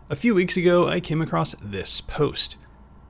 A few weeks ago, I came across this post.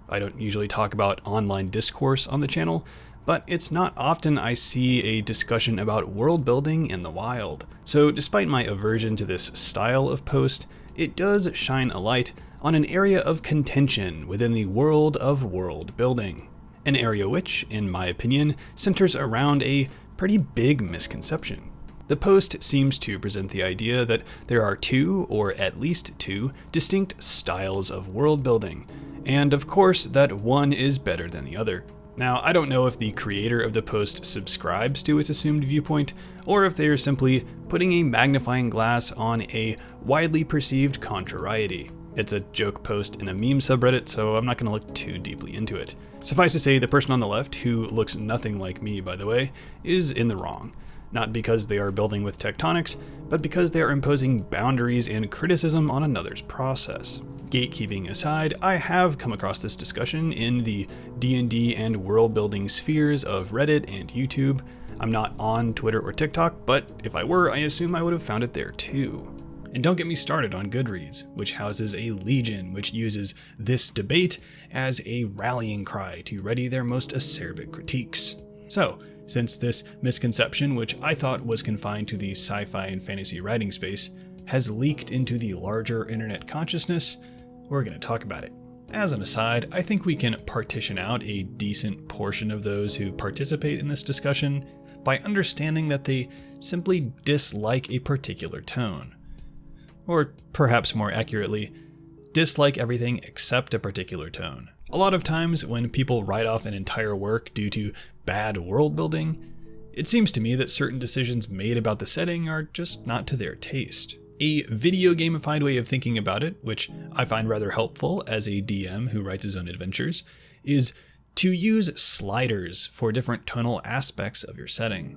I don't usually talk about online discourse on the channel, but it's not often I see a discussion about world building in the wild. So despite my aversion to this style of post, it does shine a light on an area of contention within the world of world building. An area which, in my opinion, centers around a pretty big misconception. The post seems to present the idea that there are two, or at least two, distinct styles of world building, and of course that one is better than the other. Now, I don't know if the creator of the post subscribes to its assumed viewpoint, or if they are simply putting a magnifying glass on a widely perceived contrariety. It's a joke post in a meme subreddit, so I'm not going to look too deeply into it. Suffice to say, the person on the left, who looks nothing like me by the way, is in the wrong. Not because they are building with tectonics, but because they are imposing boundaries and criticism on another's process. Gatekeeping aside, I have come across this discussion in the D&D and world building spheres of Reddit and YouTube. I'm not on Twitter or TikTok, but if I were, I assume I would have found it there too. And don't get me started on Goodreads, which houses a legion which uses this debate as a rallying cry to ready their most acerbic critiques. So, since this misconception, which I thought was confined to the sci-fi and fantasy writing space, has leaked into the larger internet consciousness, we're going to talk about it. As an aside, I think we can partition out a decent portion of those who participate in this discussion by understanding that they simply dislike a particular tone. Or perhaps more accurately, dislike everything except a particular tone. A lot of times when people write off an entire work due to bad world building, it seems to me that certain decisions made about the setting are just not to their taste. A video gamified way of thinking about it, which I find rather helpful as a DM who writes his own adventures, is to use sliders for different tonal aspects of your setting.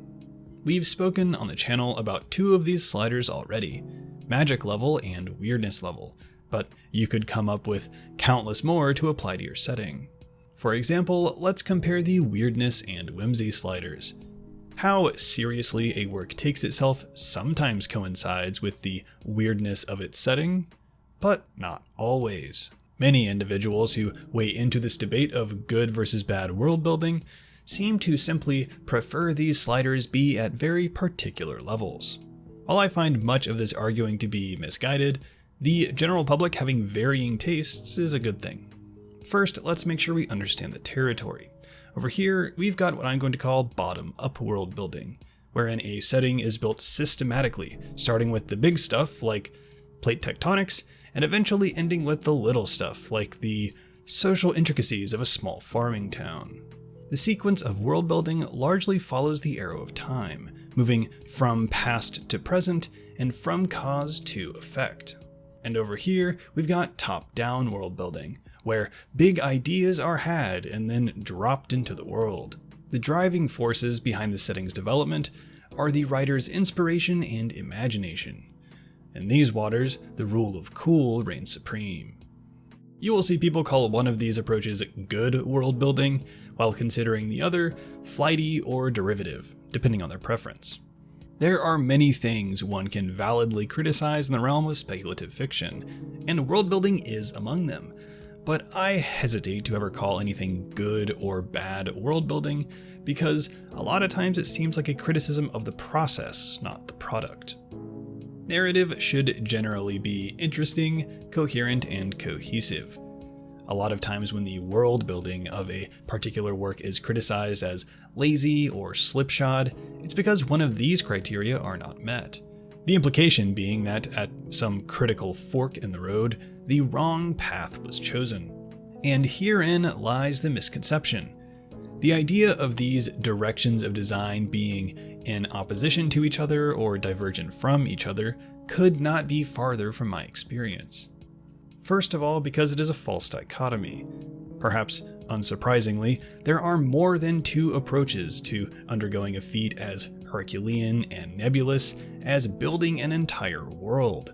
We've spoken on the channel about two of these sliders already, magic level and weirdness level, but you could come up with countless more to apply to your setting. For example, let's compare the weirdness and whimsy sliders. How seriously a work takes itself sometimes coincides with the weirdness of its setting, but not always. Many individuals who weigh into this debate of good versus bad world building seem to simply prefer these sliders be at very particular levels. While I find much of this arguing to be misguided, the general public having varying tastes is a good thing. First, let's make sure we understand the territory. Over here, we've got what I'm going to call bottom-up world building, wherein a setting is built systematically, starting with the big stuff like plate tectonics, and eventually ending with the little stuff like the social intricacies of a small farming town. The sequence of world building largely follows the arrow of time, moving from past to present and from cause to effect. And over here, we've got top-down world building, where big ideas are had and then dropped into the world. The driving forces behind the setting's development are the writer's inspiration and imagination. In these waters, the rule of cool reigns supreme. You will see people call one of these approaches good world building, while considering the other flighty or derivative, depending on their preference. There are many things one can validly criticize in the realm of speculative fiction, and world building is among them, but I hesitate to ever call anything good or bad world building because a lot of times it seems like a criticism of the process, not the product. Narrative should generally be interesting, coherent, and cohesive. A lot of times when the world building of a particular work is criticized as lazy or slipshod, it's because one of these criteria are not met. The implication being that at some critical fork in the road, the wrong path was chosen. And herein lies the misconception. The idea of these directions of design being in opposition to each other or divergent from each other could not be farther from my experience. First of all, because it is a false dichotomy. Perhaps unsurprisingly, there are more than two approaches to undergoing a feat as Herculean and nebulous as building an entire world.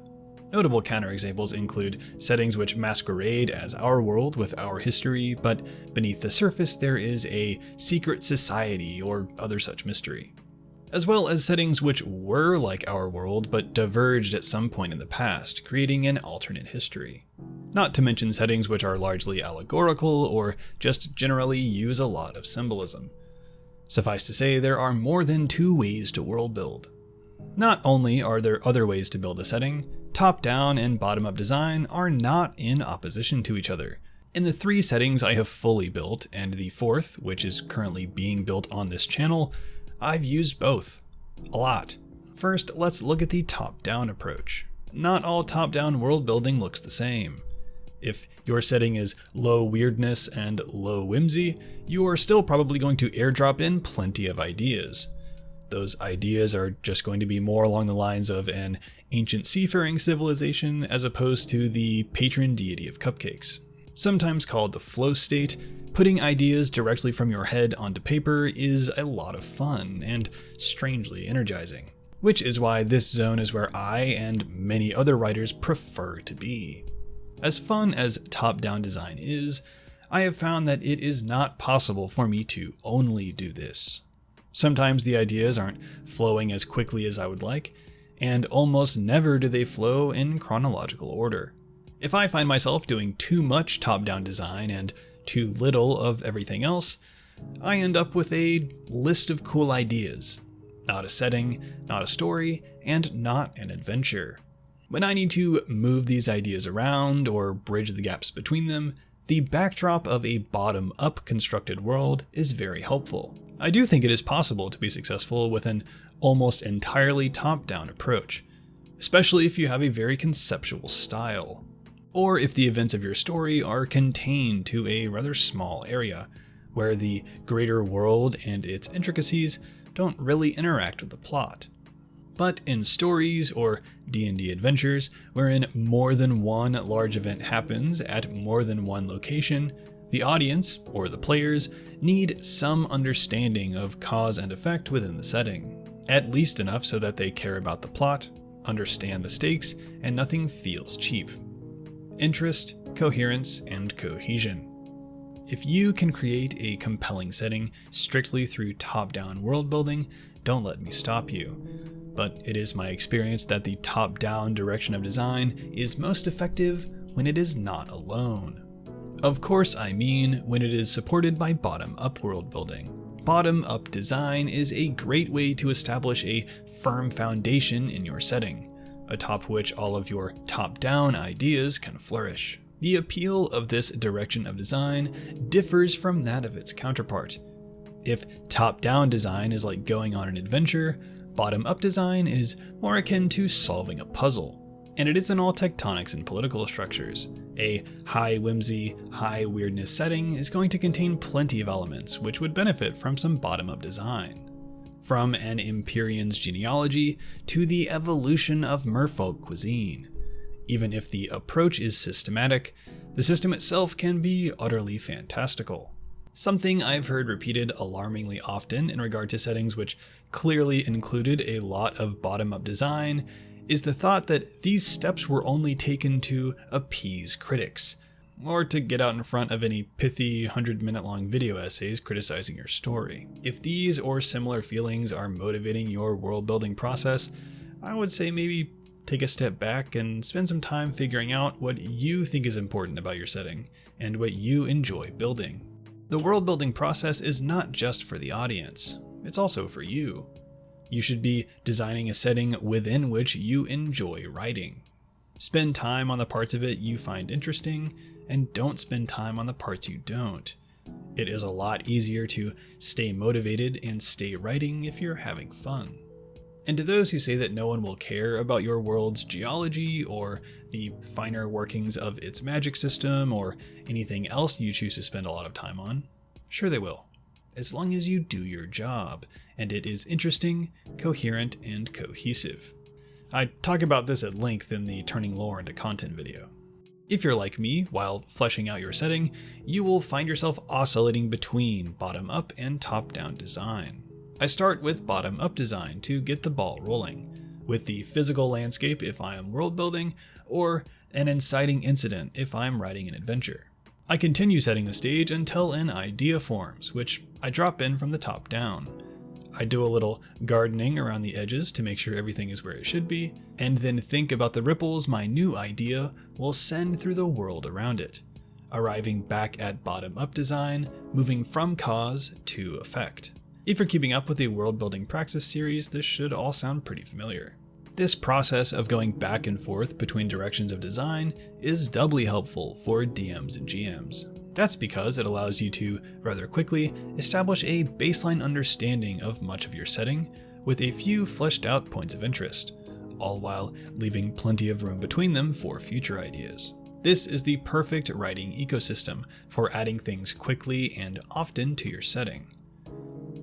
Notable counterexamples include settings which masquerade as our world with our history, but beneath the surface there is a secret society or other such mystery. as well as settings which were like our world but diverged at some point in the past, creating an alternate history. Not to mention settings which are largely allegorical or just generally use a lot of symbolism. Suffice to say, there are more than 2 ways to world build. Not only are there other ways to build a setting, top-down and bottom-up design are not in opposition to each other. In the 3 settings I have fully built, and the 4th, which is currently being built on this channel, I've used both. A lot. First, let's look at the top-down approach. Not all top-down world building looks the same. If your setting is low weirdness and low whimsy, you are still probably going to airdrop in plenty of ideas. Those ideas are just going to be more along the lines of an ancient seafaring civilization as opposed to the patron deity of cupcakes. Sometimes called the flow state, putting ideas directly from your head onto paper is a lot of fun and strangely energizing, which is why this zone is where I and many other writers prefer to be. As fun as top-down design is, I have found that it is not possible for me to only do this. Sometimes the ideas aren't flowing as quickly as I would like, and almost never do they flow in chronological order. If I find myself doing too much top-down design and too little of everything else, I end up with a list of cool ideas. Not a setting, not a story, and not an adventure. When I need to move these ideas around or bridge the gaps between them, the backdrop of a bottom-up constructed world is very helpful. I do think it is possible to be successful with an almost entirely top-down approach, especially if you have a very conceptual style, or if the events of your story are contained to a rather small area, where the greater world and its intricacies don't really interact with the plot. But in stories or D&D adventures, wherein more than one large event happens at more than one location, the audience, or the players, need some understanding of cause and effect within the setting, at least enough so that they care about the plot, understand the stakes, and nothing feels cheap. Interest, coherence, and cohesion. If you can create a compelling setting strictly through top-down world building, don't let me stop you. But it is my experience that the top-down direction of design is most effective when it is not alone. Of course, I mean when it is supported by bottom-up world building. Bottom-up design is a great way to establish a firm foundation in your setting, atop which all of your top-down ideas can flourish. The appeal of this direction of design differs from that of its counterpart. If top-down design is like going on an adventure, bottom-up design is more akin to solving a puzzle. And it isn't all tectonics and political structures. A high whimsy, high weirdness setting is going to contain plenty of elements which would benefit from some bottom-up design. From an Empyrean's genealogy to the evolution of merfolk cuisine. Even if the approach is systematic, the system itself can be utterly fantastical. Something I've heard repeated alarmingly often in regard to settings which clearly included a lot of bottom-up design is the thought that these steps were only taken to appease critics, or to get out in front of any pithy 100-minute-long video essays criticizing your story. If these or similar feelings are motivating your world-building process, I would say maybe take a step back and spend some time figuring out what you think is important about your setting, and what you enjoy building. The world-building process is not just for the audience, it's also for you. You should be designing a setting within which you enjoy writing. Spend time on the parts of it you find interesting, and don't spend time on the parts you don't. It is a lot easier to stay motivated and stay writing if you're having fun. And to those who say that no one will care about your world's geology or the finer workings of its magic system or anything else you choose to spend a lot of time on, sure they will, as long as you do your job and it is interesting, coherent, and cohesive. I talk about this at length in the Turning Lore into Content video. If you're like me, while fleshing out your setting, you will find yourself oscillating between bottom-up and top-down design. I start with bottom-up design to get the ball rolling, with the physical landscape if I am world building, or an inciting incident if I am writing an adventure. I continue setting the stage until an idea forms, which I drop in from the top down. I do a little gardening around the edges to make sure everything is where it should be, and then think about the ripples my new idea will send through the world around it, arriving back at bottom-up design, moving from cause to effect. If you're keeping up with the World Building Praxis series, this should all sound pretty familiar. This process of going back and forth between directions of design is doubly helpful for DMs and GMs. That's because it allows you to, rather quickly, establish a baseline understanding of much of your setting, with a few fleshed out points of interest, all while leaving plenty of room between them for future ideas. This is the perfect writing ecosystem for adding things quickly and often to your setting.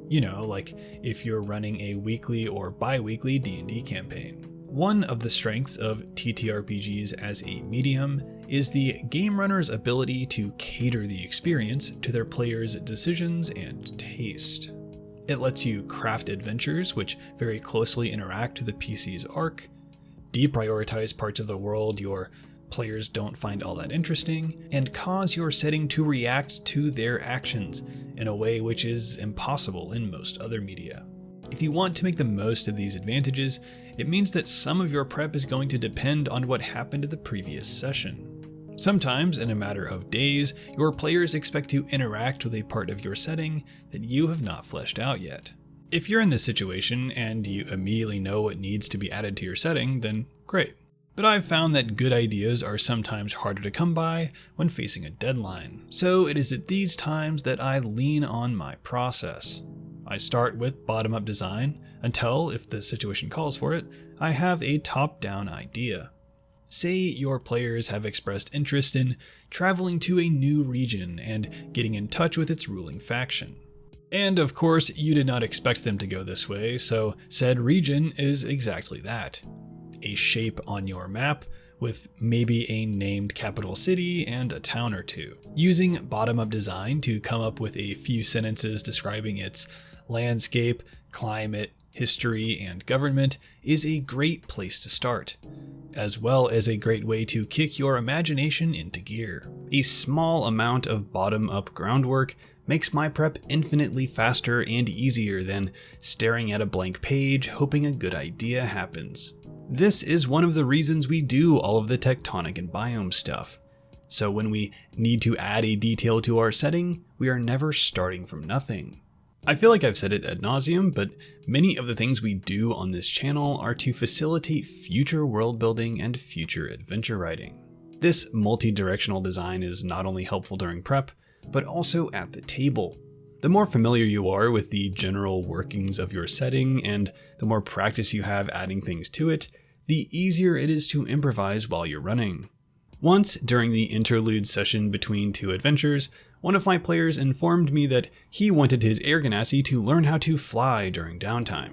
You know, like if you're running a weekly or bi-weekly D&D campaign. One of the strengths of TTRPGs as a medium is the game runner's ability to cater the experience to their players' decisions and taste. It lets you craft adventures which very closely interact with the PC's arc, deprioritize parts of the world your players don't find all that interesting, and cause your setting to react to their actions in a way which is impossible in most other media. If you want to make the most of these advantages, it means that some of your prep is going to depend on what happened at the previous session. Sometimes, in a matter of days, your players expect to interact with a part of your setting that you have not fleshed out yet. If you're in this situation and you immediately know what needs to be added to your setting, then great. But I've found that good ideas are sometimes harder to come by when facing a deadline. So it is at these times that I lean on my process. I start with bottom-up design until, if the situation calls for it, I have a top-down idea. Say your players have expressed interest in traveling to a new region and getting in touch with its ruling faction. And of course, you did not expect them to go this way, so said region is exactly that. A shape on your map with maybe a named capital city and a town or two. Using bottom-up design to come up with a few sentences describing its landscape, climate, history, and government is a great place to start, as well as a great way to kick your imagination into gear. A small amount of bottom-up groundwork makes my prep infinitely faster and easier than staring at a blank page hoping a good idea happens. This is one of the reasons we do all of the tectonic and biome stuff. So when we need to add a detail to our setting, we are never starting from nothing. I feel like I've said it ad nauseum, but many of the things we do on this channel are to facilitate future world building and future adventure writing. This multi-directional design is not only helpful during prep, but also at the table. The more familiar you are with the general workings of your setting, and the more practice you have adding things to it, the easier it is to improvise while you're running. Once, during the interlude session between two adventures, one of my players informed me that he wanted his air ganassi to learn how to fly during downtime.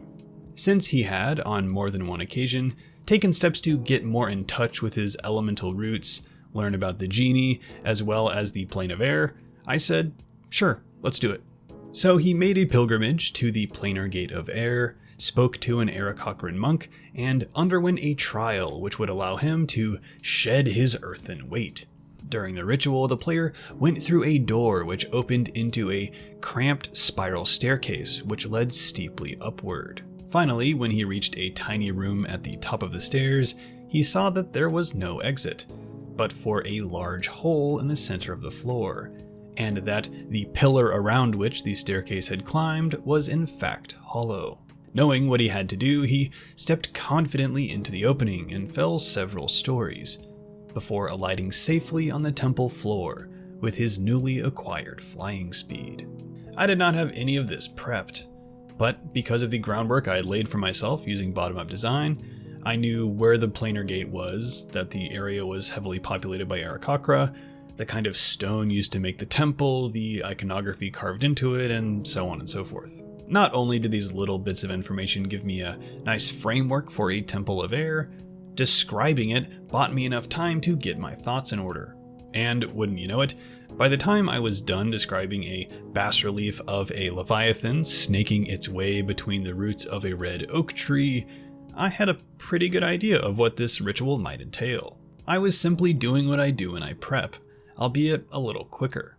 Since he had, on more than one occasion, taken steps to get more in touch with his elemental roots, learn about the genie, as well as the plane of air, I said, sure, let's do it. So he made a pilgrimage to the planar gate of air, spoke to an Aarakocran monk, and underwent a trial which would allow him to shed his earthen weight. During the ritual, the player went through a door which opened into a cramped spiral staircase which led steeply upward. Finally, when he reached a tiny room at the top of the stairs, he saw that there was no exit, but for a large hole in the center of the floor, and that the pillar around which the staircase had climbed was in fact hollow. Knowing what he had to do, he stepped confidently into the opening and fell several stories, before alighting safely on the temple floor with his newly acquired flying speed. I did not have any of this prepped, but because of the groundwork I had laid for myself using bottom-up design, I knew where the planar gate was, that the area was heavily populated by Aarakocra, the kind of stone used to make the temple, the iconography carved into it, and so on and so forth. Not only did these little bits of information give me a nice framework for a temple of air, describing it bought me enough time to get my thoughts in order. And wouldn't you know it, by the time I was done describing a bas-relief of a leviathan snaking its way between the roots of a red oak tree, I had a pretty good idea of what this ritual might entail. I was simply doing what I do when I prep, albeit a little quicker.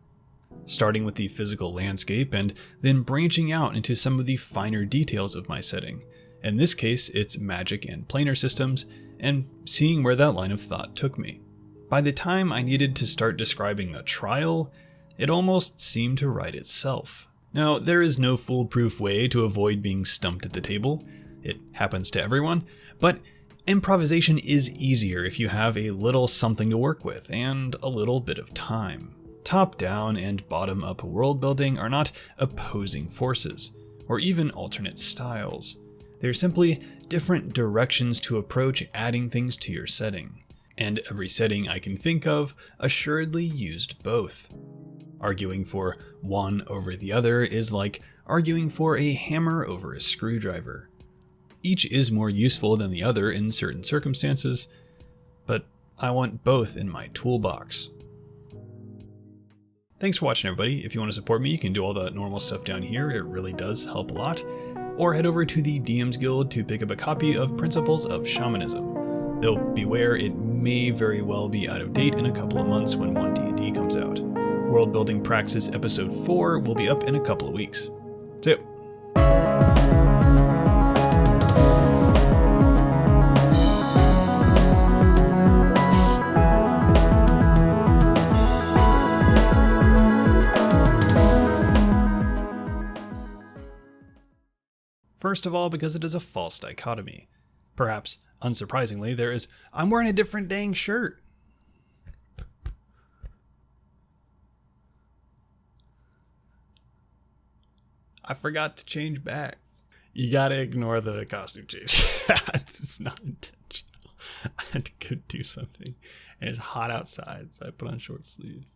starting with the physical landscape and then branching out into some of the finer details of my setting. In this case, it's magic and planar systems, and seeing where that line of thought took me. By the time I needed to start describing the trial, it almost seemed to write itself. Now, there is no foolproof way to avoid being stumped at the table. It happens to everyone, but improvisation is easier if you have a little something to work with and a little bit of time. Top-down and bottom-up world building are not opposing forces, or even alternate styles. They're simply different directions to approach adding things to your setting. And every setting I can think of assuredly used both. Arguing for one over the other is like arguing for a hammer over a screwdriver. Each is more useful than the other in certain circumstances, but I want both in my toolbox. Thanks for watching, everybody. If you want to support me, you can do all the normal stuff down here. It really does help a lot. Or head over to the DM's Guild to pick up a copy of Principles of Shamanism. Though beware, it may very well be out of date in a couple of months when 1D&D comes out. World Building Praxis Episode 4 will be up in a couple of weeks. See ya. First of all, because it is a false dichotomy. Perhaps, unsurprisingly, there is, I'm wearing a different dang shirt. I forgot to change back. You gotta ignore the costume change. It's just not intentional. I had to go do something, and it's hot outside, so I put on short sleeves.